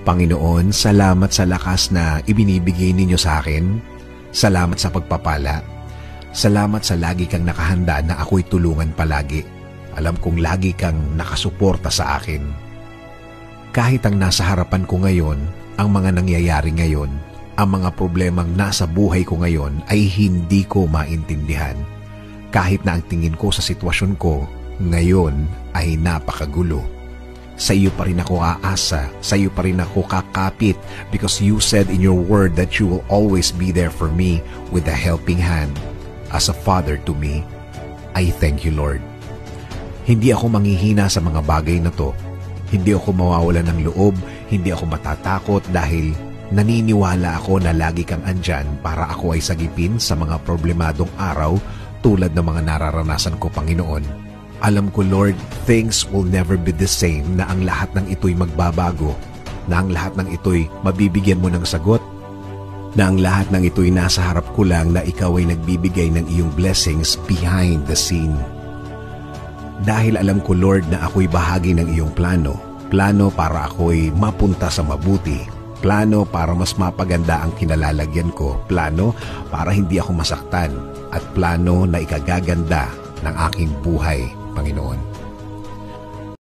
Panginoon, salamat sa lakas na ibinibigay ninyo sa akin. Salamat sa pagpapala. Salamat sa lagi kang nakahanda na ako'y tulungan palagi. Alam kong lagi kang nakasuporta sa akin. Kahit ang nasa harapan ko ngayon, ang mga nangyayari ngayon, ang mga problemang nasa buhay ko ngayon ay hindi ko maintindihan. Kahit na ang tingin ko sa sitwasyon ko ngayon ay napakagulo. Sa iyo pa rin ako aasa, sa iyo pa rin ako kakapit because you said in your word that you will always be there for me with a helping hand. As a father to me, I thank you, Lord. Hindi ako manghihina sa mga bagay na to. Hindi ako mawawalan ng loob, hindi ako matatakot dahil naniniwala ako na lagi kang andyan para ako ay sagipin sa mga problemadong araw tulad ng mga nararanasan ko, Panginoon. Alam ko, Lord, things will never be the same, na ang lahat ng ito'y magbabago, na ang lahat ng ito'y mabibigyan mo ng sagot, na ang lahat ng ito'y nasa harap ko lang na ikaw ay nagbibigay ng iyong blessings behind the scene. Dahil alam ko, Lord, na ako'y bahagi ng iyong plano, plano para ako'y mapunta sa mabuti, plano para mas mapaganda ang kinalalagyan ko, plano para hindi ako masaktan, at plano na ikagaganda ng aking buhay, Panginoon.